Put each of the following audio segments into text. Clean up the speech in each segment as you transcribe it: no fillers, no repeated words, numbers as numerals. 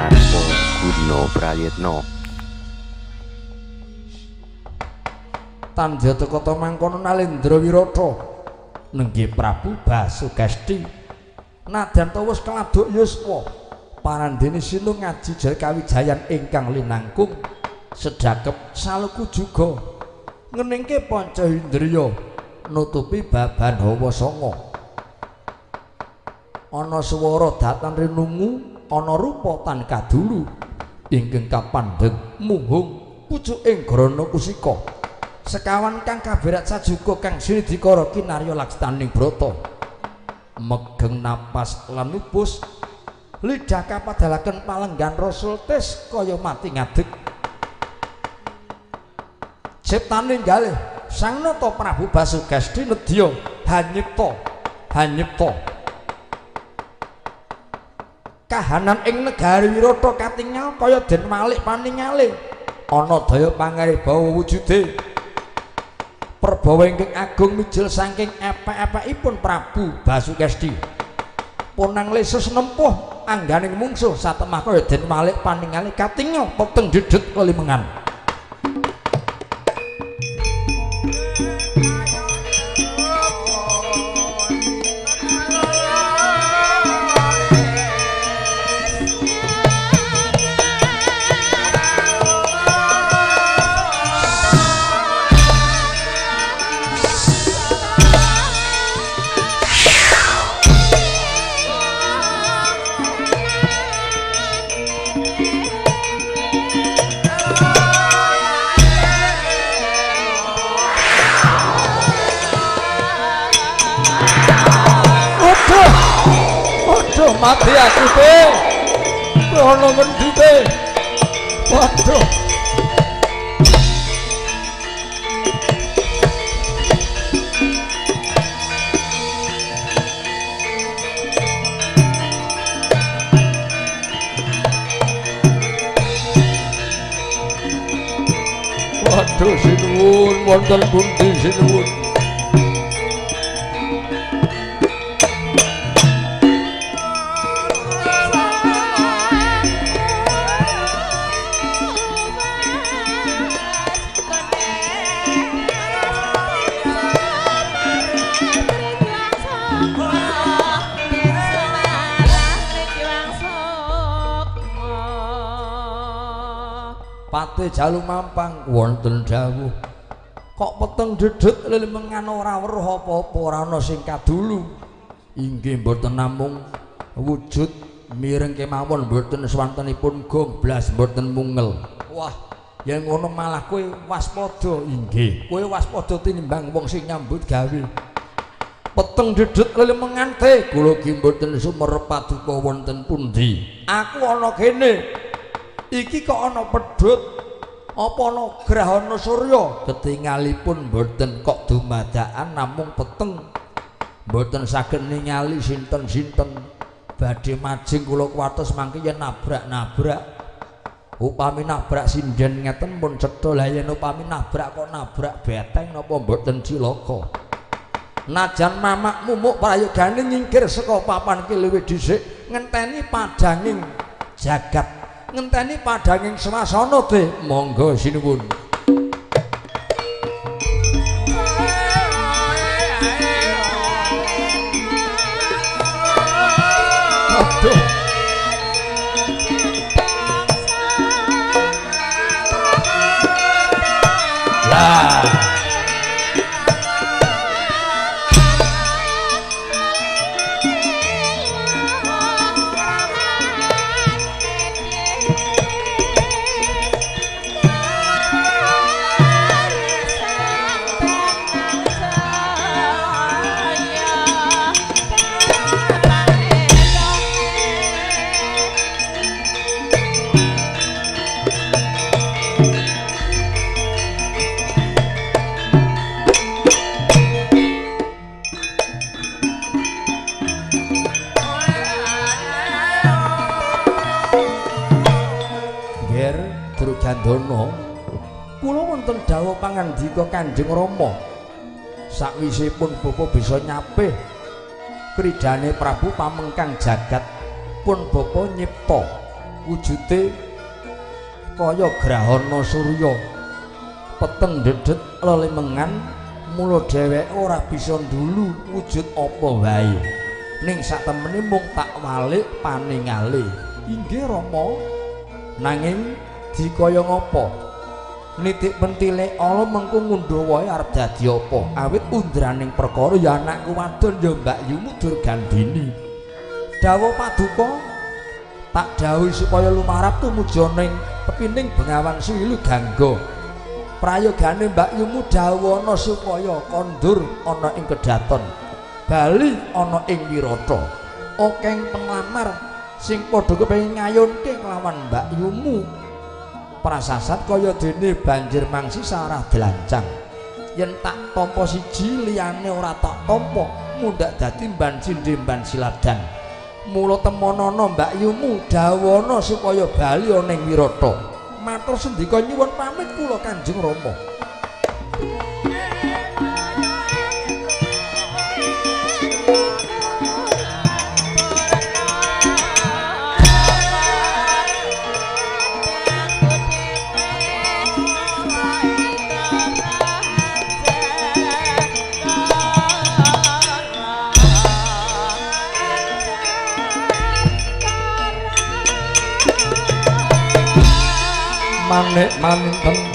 Narpo Guna Prayitna. Tanjata kata mangkono Nalendra Wirata nenggih Prabu Basugesti nadyan ta wis keladuk yuswa parandene sinuh ngaji jaya kawijayan ingkang linangkung sedhakep saluku juga ngeningke panca indriya nutupi baban hawa sanga ana swara datan rinungu ana rupa tan kadulu ingkang kapandheng muhung pucuking grana kusika sekawan kang kaberat sajuga kang sinidikara kinarya laksaning brata megeng napas lan nubus lidah kapadalaken palenggan rasul tes kaya mati ngadeg ciptane ngalih sang nata Prabu Basugesti nedya hanyipta kahanan ing negari Wirata katingal kaya den malik paningalih ana daya pangaribawa wujude perbawa ingkang agung mijil saking epek-epekipun Prabu Basugesti punang lesus nempuh angganing mungsuh satemah kaya den malik paningalih katingal peteng dedet kelimengan. Mati aku pe ana ngendi pe waduh waduh sinuwun wonten pundi sinuwun Pate jalu mampang wonten dawuh kok peteng dedet lelimengan ora weruh apa-apa ora ana sing kadulu inggih mboten namung wujud mireng kemawon mboten swantenipun gong blas mboten mungel wah yen ngono malah kowe waspada inggih kowe waspada tinimbang wong sing nyambut gawe peteng dedet lelimengan te kula ki mboten sumerep paduka wonten pundi aku ana kene iki kok ana pedhut apa ana grahana surya ketingalipun mboten kok dumadakan namung peteng mboten saged ningali sinten-sinten badhe majeng kula kuwatos mangke yen nabrak-nabrak upami nabrak sinden ngeten pun cetha la yen upami nabrak kok nabrak beteng napa mboten cilaka najan mamak mumuk prayogane nyingkir saka papan ki luwih dhisik ngenteni padanging jagat ngenteni padanging swasana te monggo sinuwun aduh lah Gandana kula wonten dawuh pangandika Kanjeng Rama sakwisipun bapa bisa nyapih kridane Prabu pamengkang jagat pun bapa nyipta wujude kaya grahana surya peteng dedet lelemengan mula dheweke ora bisa ndulu wujud apa wae ning satemene mung tak walik paningale inggih Rama nanging dikaya ngapa nitik pentile ala mengko ngundha wae arep dadi apa awit undraning perkara ya anakku wadon ya Mbak Yumu Durgandini dawuh paduka tak dawuhi supaya lumarap tumuju ning pepining Bengawan Suwilu Gangga prayogane Mbak Yumu dawuhana supaya kondur ana ing kedaton bali ana ing wirata okeng penglamar sing padha kepengin ngayunke kelawan Mbak Yumu prasasat kaya dene banjir mangsi sarah delancang yen tak tampa siji liyane ora tak tampa mundhak dadi mban sindhe mban siladan mula temonana Mbak Yumu dawana supaya bali ana ing wirata matur sendika nyuwun pamit kula Kanjeng Rama manik manten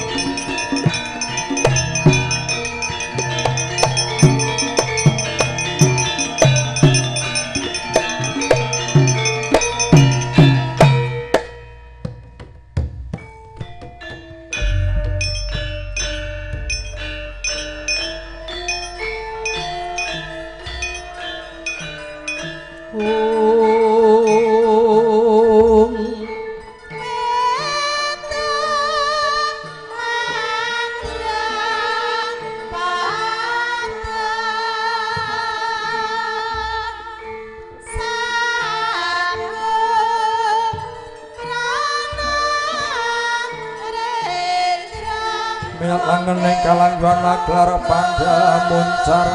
langeneng kalanggan laklar panda muncar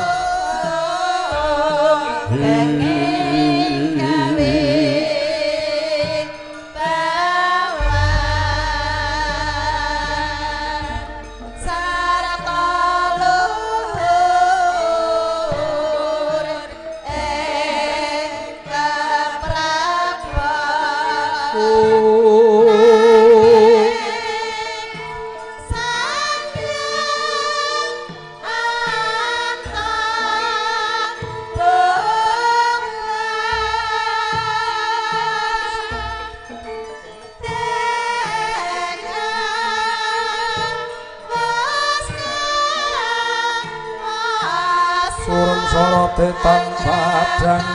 tetan padang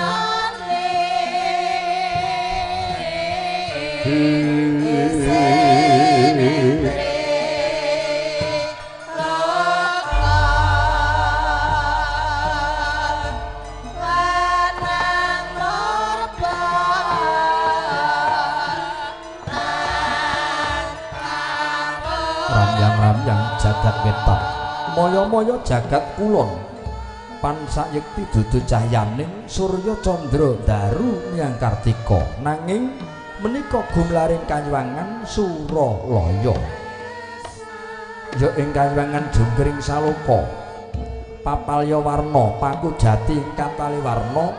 ramyang-ramyang jagat wetan moyo-moyo jagat kulon pansayekti dudu cahyaning surya candra daru nyang kartika nanging menika gumlaring kanywangan Suralaya ya ing kanywangan Jungkring Saloka papalya warna paku jati katali warna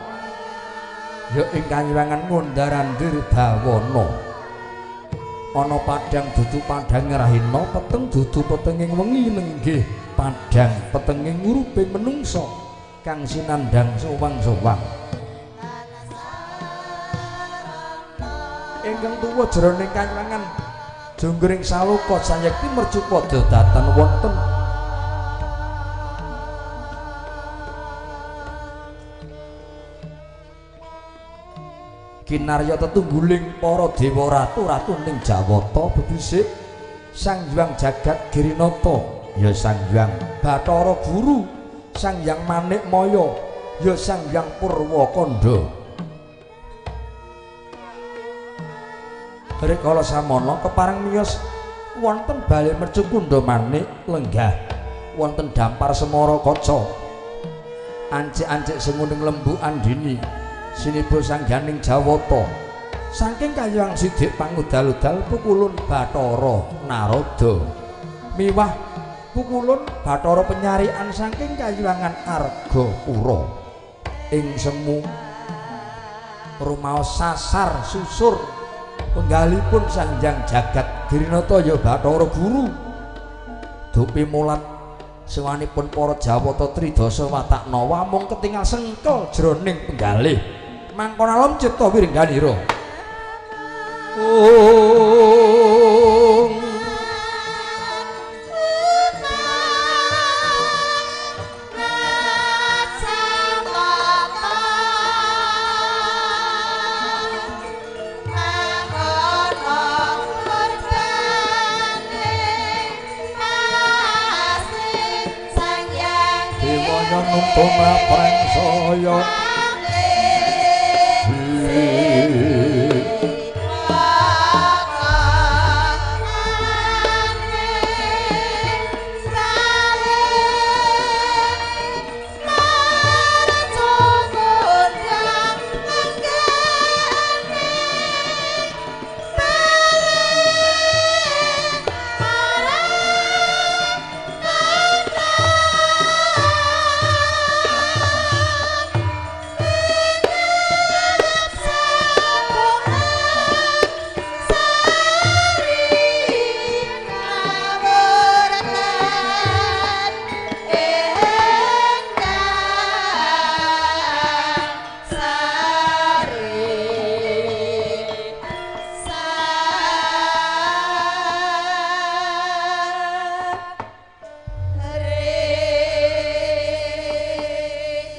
ya ing kanywangan Ngondarandir Bawana ana padang dudu padang rahina peteng dudu petenging wengi nenggih padang petenging nguruping menungsa kang sinandhang sowang-sowang ingkang tuwa jroning kanywangan Jungkring Saloka sayekti mercu padha datan wonten kinarya tetungguling para dewa ratu-ratu ning Jawata bebisik Sang Hyang Jagat Girinata ya Sang Hyang Bathara Guru Sang Hyang Manikmaya ya Sang Hyang Purwakanda rikala samana kepareng miyos wonten bali mercu Kunda Manik lenggah wonten dampar Semara Kaca ancik-ancik semuning lembu andini sinibul sangganing Jawata saking Kayuwang Sidik pangudal-udal pukulun Bathara Narada miwah pukulun Bathara Penyarian saking Kayuwangan Argapura ing semu rumaos sasar susur penggalipun Sanjang Jagat Girinata ya Bathara Guru dupi mulat sewanipun para Jawata Tridasa Wataknawa mung ketingal sengkel jroning penggalih mangkon alom cipta wiringganira Numpama prang saya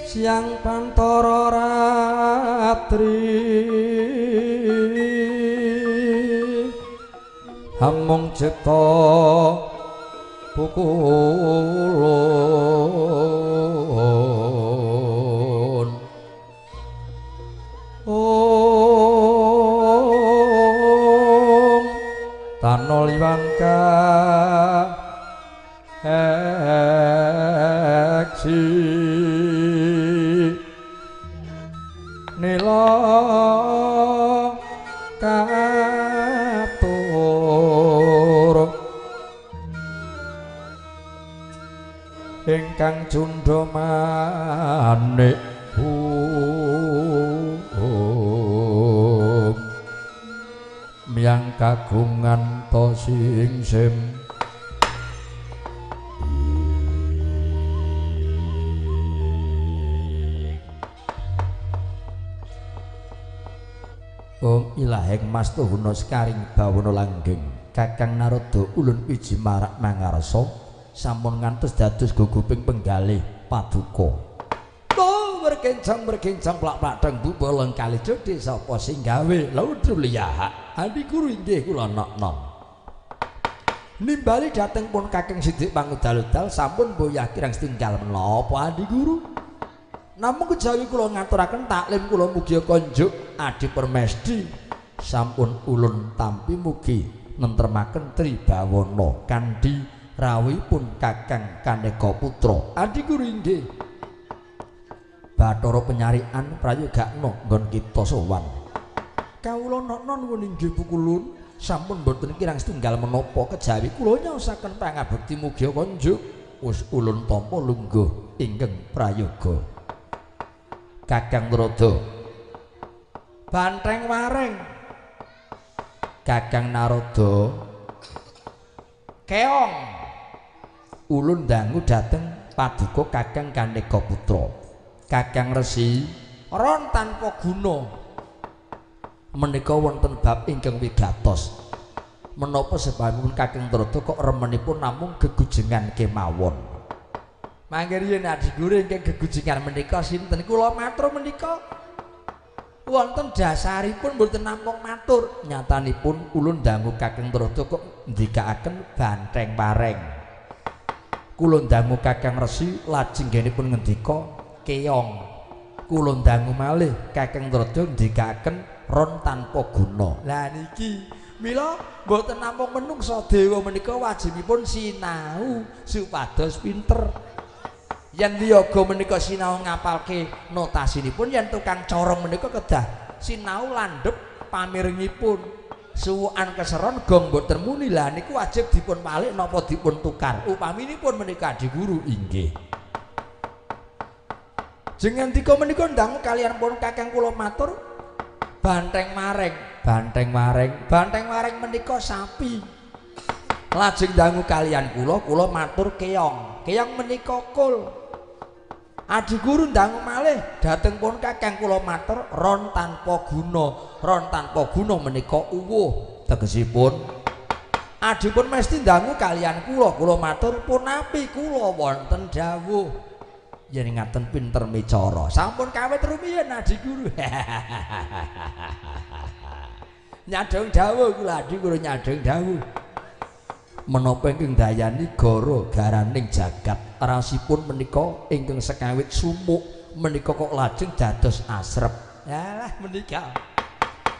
Siang Pantara Ratri hamung cipta pukulun om tanoliwan ka heksi nila katur ingkang cundha manik miyang kagungan to singsim Om ilahing mas tuhuna sekaring bawana langgeng Kakang Narada ulun wiji marak mangarsa sampun ngantos dados guguping penggalih paduka berkencang plak-plak bubolong kali jodhe sapa sing gawe laudruliyaha adi guru inggih kula nok-nok nimbali dhateng pun Kakang Sidik pangudal-udal sampun boyah kirang setunggal menapa adi guru namung kejawi kula ngaturaken taklim kula mugi konjuk adi permesti sampun ulun tampi mugi nentremaken tribawana kanthi rawuhipun Kakang Kaneka Putra adi guru inggih Bathara Penyarian prayogakna nggon kita sowan kawula nok-nok nuwun inggih pukulun sampun boten kirang setunggal menapa kejawi kula nyaosaken pangabekti mugi konjuk wis ulun tampa lungguh ingkang prayoga Kakang Narada Bantreng Wareng Kakang Narada keong ulun dangu dhateng paduka Kakang Kaneka Putra Kakang Resi ron tanpa guna menika wonten bab ingkang wigatos menapa sebabipun Kakang Narada kok remenipun namung gegujengan kemawon mangke yen adi guru ingkang gegujengan menika sinten kula matur menika wonten dasaripun mboten namung matur nyatanipun ulun dangu Kakang Narada kok ndikaaken Bantreng Wareng kula dangu Kakang Resi lajeng genipun ngendika keong kula dangu malih Kakang Narada ndikaaken ron tanpa guna lah niki mila mboten namung menungsa dewa menika wajibipun sinau supados pinter yen wiyaga menika sinau ngapalke notasinipun yen tukang corong menika kedah sinau landhep pamiringipun suwukan keseron gong mboten muni lah niku wajib dipun balik napa dipun tukar upaminipun menika Adi Guru inggih jeneng dika menika ndang kalian pun kakang kula matur banteng maring menika sapi lajeng dangu kalian kula matur keong menika kul Adi Guru dangu malih dhateng pun kakang kula matur ron tanpa guna menika uwuh tegesipun Adi pun mesti dangu kalian kula matur punapi kula wonten dawuh yen ngaten pinter micara sampun kawit rumiyin Adi Guru nyadong dawuh kula Adi Guru nyadong dawuh menapa ingkang dayani gara garaning jagat rasipun menika ingkang sekawit sumuk menika kok lajeng dados asrep yalah menika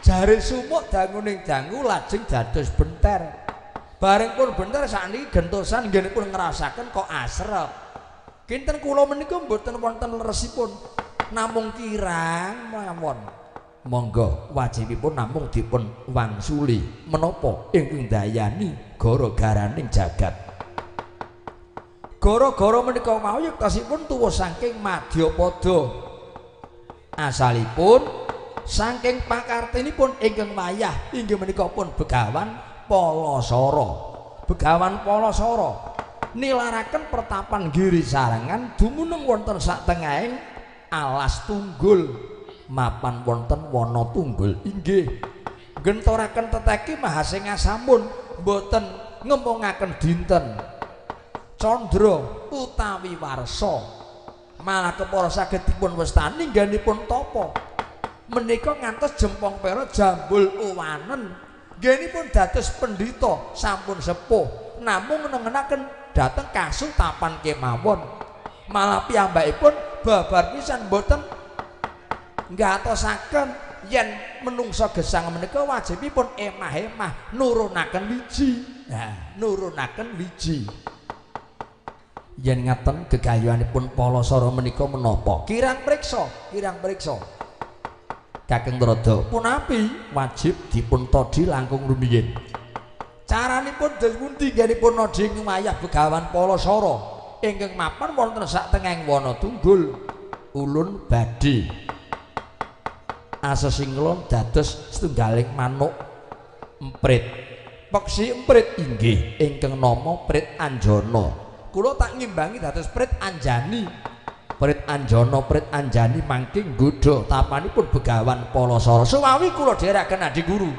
jare sumuk danguning dangu lajeng dados benter bareng pun benter sakniki gentosan nggenipun ngrasaken kok asrep kinten kula menika mboten wonten leresipun namung kirang mawon monggo wajibipun namung dipun wangsuli menapa ingkang dayani gara-garaning jagat gara-gara menika mau yektasipun tuwa saking Madyapada asalipun saking pakartinipun ingkang wayah inggih menika pun Begawan Palasara nilaraken pertapan Giri Sarengan dumunung wonten satengahing alas tunggul mapan wonten wana tunggul inggih gentoraken teteki Mahasing Asamun boten ngemongaken dinten Candra utawi warsa malah kepara saged dipun wastani ngganipun tapa menika ngantos jempong pera jambul uwanen ngganipun dados pendhita sampun sepuh namung nengenaken dhateng kasutapan kemawon malah piyambakipun babar pisan boten ngatosaken yen menungsa gesang menika wajibipun emah-emah nurunaken wiji. Nah, nurunaken wiji. Yen ngaten gegayuhanipun Palasara menika menapa? Kirang priksa. Kakang Trada punapi wajib dipun todhi langkung rumiyin. Caranipun dados pundi nggenipun nadhi ing wayah Begawan Palasara ingkang mapan wonten satengahing wana tunggul ulun badhe asesingklon dados setunggaling manuk emprit peksi emprit inggih ingkang nama Prit Anjana kula tak ngimbangi dados Prit Anjani Prit Anjani mangke nggodha tapanipun Begawan Palasara suwawi kula dherekaken Adi Guru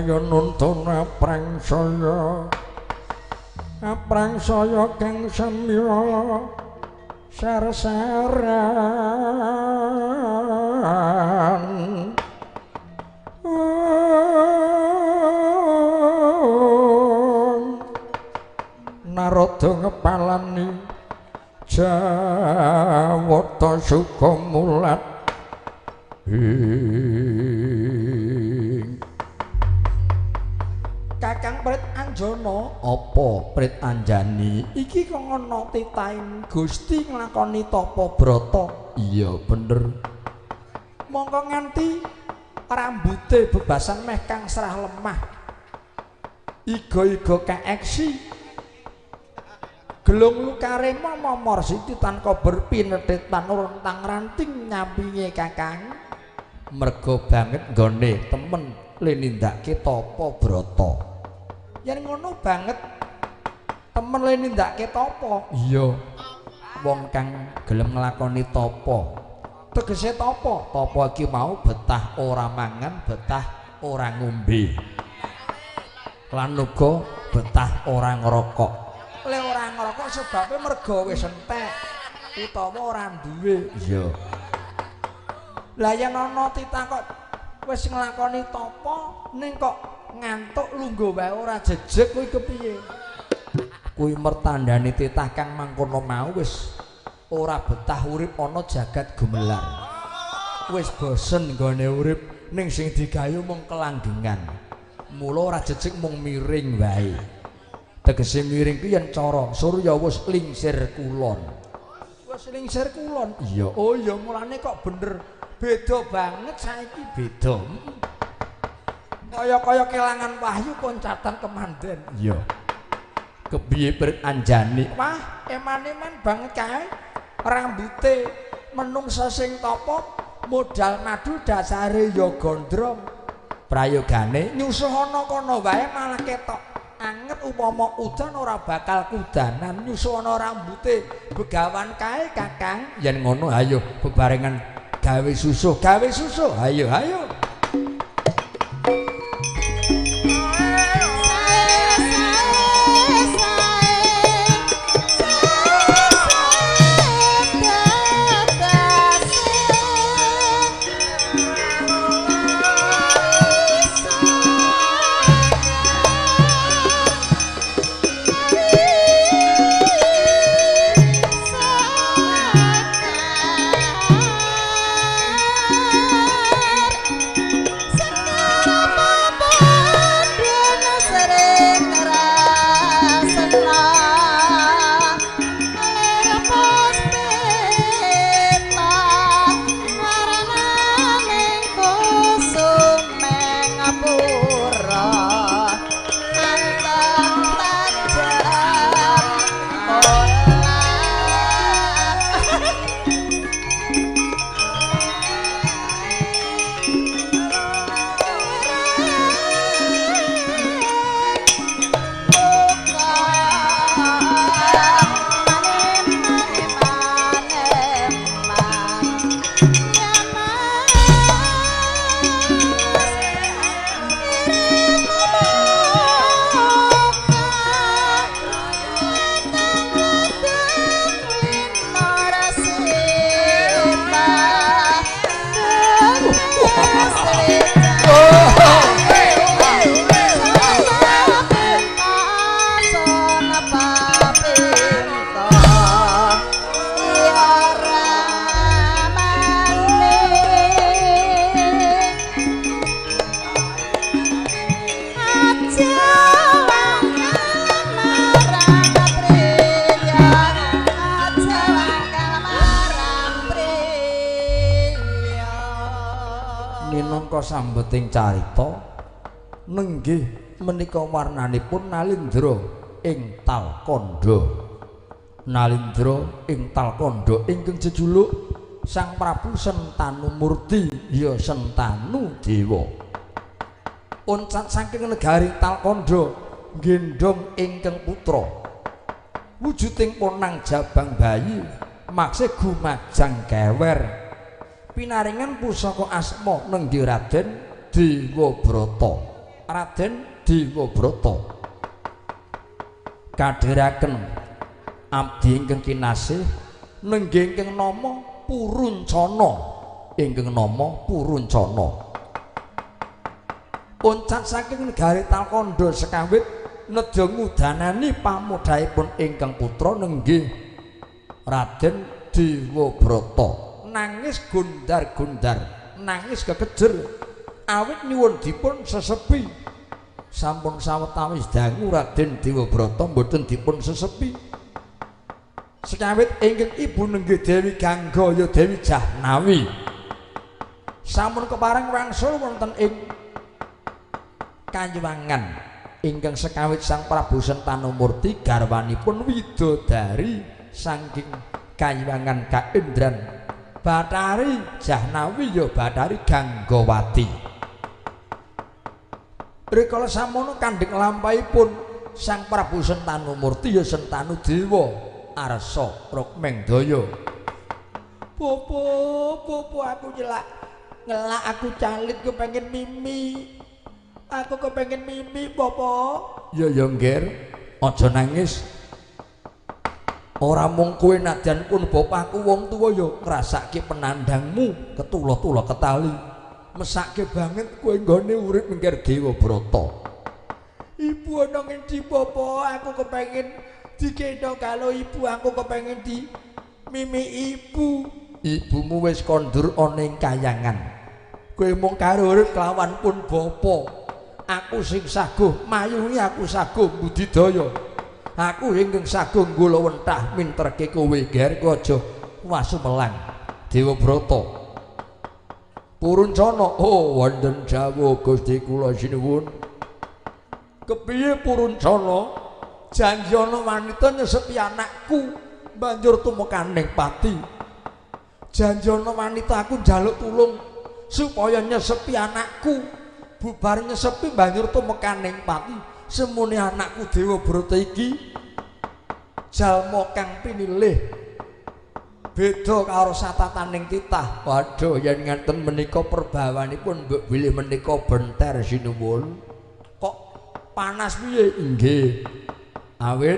saya nuntun aprang saya kang samya sar-saran Narada ngepalani Jawata Sukamulat Kakang Prit Anjana apa Prit Anjani iki kok ana titahin Gusti nglakoni tapa brata iya bener mongko nganti rambute bebasan meh kang serah lemah iga-iga kaeksi gelung lukarema momor siti tanpa berpinetit panuruntang ranting nyampinge kakang mergo banget nggone temen le nindakake tapa brata yen ngono banget temen le nindakake tapa iya wong kang gelem nglakoni tapa tegese tapa iki mau betah ora mangan betah ora ngombe lan uga betah ora ngrokok le ora ngrokok sebabe mergo wis entek utawa ora duwe iya lah yen ana titah kok wis nglakoni tapa ning kok ngantuk lungguh wae ora jejeg kuwi kepiye kuwi mertandani titah kang mangkono mau wis ora betah urip ana jagat gumelar wis bosen nggone urip ning sing digayu mung kelanggengan mula ora jejeg mung miring wae tegese miring ku yen cara surya wis lingsir kulon iya oh iya mulane kok bener beda banget saiki beda kaya kelangan wahyu koncatan kemanden iya kepiye Prit Anjani wah eman-eman banget kae rambute menungsa sing tapa modal madu dasare ya gondrong prayogane nyusuh ana kono wae malah ketok anget upama udan ora bakal kudanan nyusuh ana rambute begawan kae kakang yen ngono ayo bebarengan gawe susuh ayo sambeting carita nenggih menika warnanipun Nalindra ing Talkanda ingkang jejuluk Sang Prabu Sentanu Murti ya Sentanu Dewa oncat saking negari Talkanda gendhong ingkang putra wujuding ponang jabang bayi makse gumajang kewer pinaringan pusaka asma nenggi Raden Dewabrata Raden Dewabrata kadhiraken abdi ingkang kinasih nenggih ingkang nama Puruncana ingkang nama Puruncana oncat saking negari Talkanda sekawit nedya ngudanani pamodhaipun ingkang putra nenggih Raden Dewabrata nangis gundar-gundar nangis kekejer awit nyuwun dipun sesepi sampun sawetawis dangu Raden Dewabrata mboten dipun sesepi sekawit ingkang ibu nenggih Dewi Gangga ya Dewi Jahnawi sampun kepareng wangsul wonten ing kanyuwangan ingkang sekawit Sang Prabu Sentanumurti garwanipun widodari saking kanyuwangan Kaendran Bathari Jahnawi ya Bathari Ganggawati rikala samono kandheng lampahipun Sang Prabu Sentanumurti ya Sentanu Dewa Arsa Rukmendaya Popo aku ngelak aku calit kepengin mimi aku kepengin mimi Popo ya ngger aja nangis ora mung kowe nadyan pun bapakku wong tuwa ya ngrasake penandangmu ketula-tula ketali mesake banget kowe nggone urip mingkir Dewabrata ibu ana ngendi Popo aku kepengin digendong karo ibu aku kepengin di mimi ibumu wis kondur ana ing kayangan kowe mung karo urip kelawan pun bapa aku sing saguh mayungi aku saguh budidaya aku ingkang saguh nggula wentah minterke kowe ger kowe aja wasumelang Dewabrata Puruncana oh wonten dawuh Gusti kula sinuwun kepiye Puruncana janji ana wanita nyesepi anakku banjur tumekaning pati janji ana wanita aku njaluk tulung supaya nyesepi anakku bubar nyesepi banjur tumekaning pati semune anakku Dewabrata iki jalma kang pinilih beda karo satataning titah waduh yen ngenten menika perbawanipun mbok bilih menika benter sinuwun kok panas piye nggih awit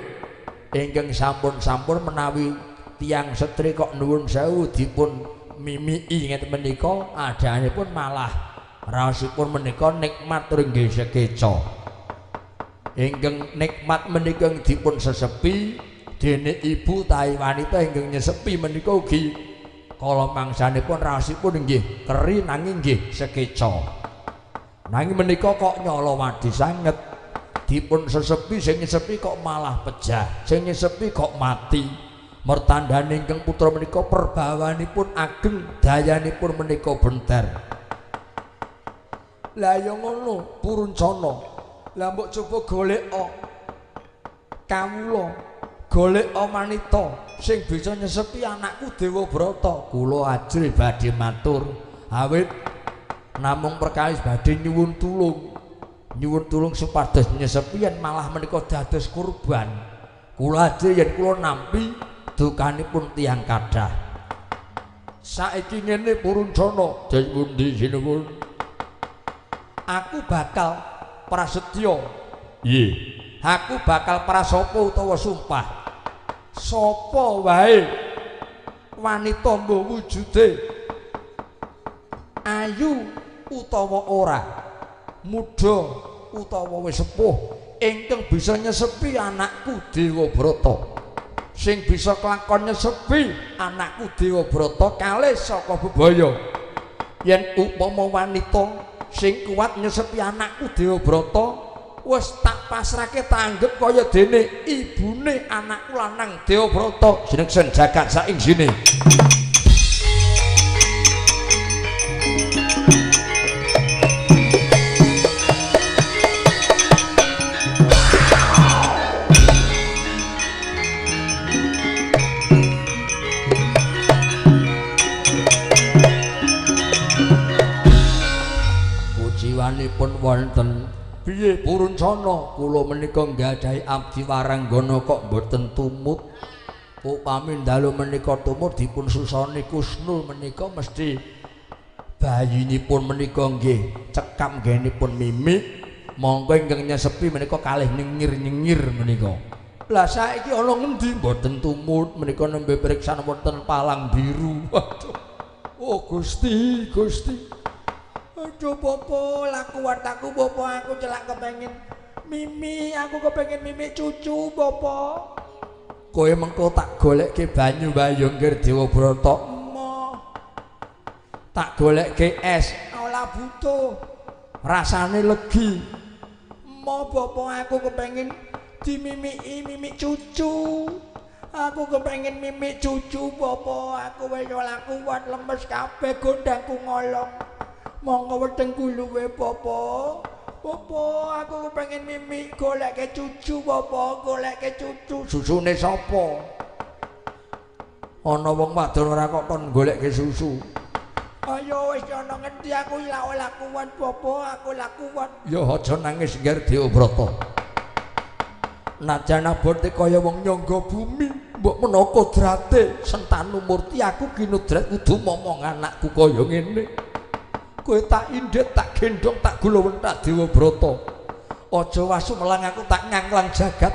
ingkang sampun-sampun menawi tiyang setri kok nuwun sewu dipun mimiki ngeten menika adanipun malah raosipun menika nikmat ringgih sekeca ingkang nikmat menika dipun sesepi dene ibu tahi wanita ingkang nyesepi menika ugi kala mangsanipun raosipun nggih keri nanging nggih sekeca nanging menika kok nyala wadi sanget dipun sesepi sing nyesepi kok malah pejah sing nyesepi kok mati mertandhane ingkang putra menika perbawanipun ageng dayanipun menika benter lah ya ngono Puruncana lah mbok coba goleka kawula goleka wanita sing bisa nyesepi anakku Dewabrata kula ajri badhe matur awit namung perkawis badhe nyuwun tulung supados nyesepian malah menika dados kurban kula ajri yen kula nampi dukanipun tiyang kadah saiki ngene Puruncana den pundi sinuwun aku bakal prasetya nggih aku bakal prasapa utawa sumpah sapa wae wanita mbok wujude ayu utawa ora muda utawa wis sepuh ingkang bisa nyesepi anakku Dewabrata sing bisa kelakon nyesepi anakku Dewabrata kalih saka bebaya yen upama wanita sing kuat nyesepi anakku Dewabrata wis tak pasrahke tanggep kaya dene ibune anakku lanang Dewabrata jeneng jagat saing sini pujiwanipun wonten piye Puruncana kula menika nggadahi abdi waranggana kok boten tumut upami dalu menika tumut dipun susoni Kusnul menika mesti bayinipun menika nggih cekap nggenipun mimik Monggo ingkang nyesepi menika kalih nyengir-nyengir menika. Lah saiki ana ngendi mboten tumut menika nembe priksan wonten palang biru. Waduh. Oh Gusti, Gusti. Aduh Bopo, lakuan aku Bopo, aku celak kepengin mimi, aku kepengin mimi cucu Bopo. Kowe mengko tak golekke banyu bayung Ngger Dewa Brata. Emoh. Tak golekke es, ora butuh. Rasane legi. Emoh Bopo, aku kepengin dimimiki mimik cucu. Aku kepengin mimik cucu Bopo, aku wis ora kuat lemes kabeh gondangku ngolong. Monggo wetengku luwe Bopo. Bopo, aku kepengin mimik golekke cucu Bopo, golekke cucu. Susune sapa? Ana wong wadon ora kok kon golekke susu. Ayo wis ana ngendi aku ora kuat Bopo, aku ora kuat. Ya aja nangis Ngger Dewa Brata. Najan abote kaya wong nyangga bumi, mbok menawa kodrate Sentanu Murti aku kinudrat kudu momong anakku kaya ngene. Kowe tak indhet, tak gendong, tak gulawenthak Dewa Brata. Aja wasu melang aku tak nyangklang jagat.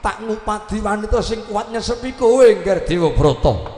Tak ngupadi wanita sing kuat nyesepi kowe Ngger Dewa Brata.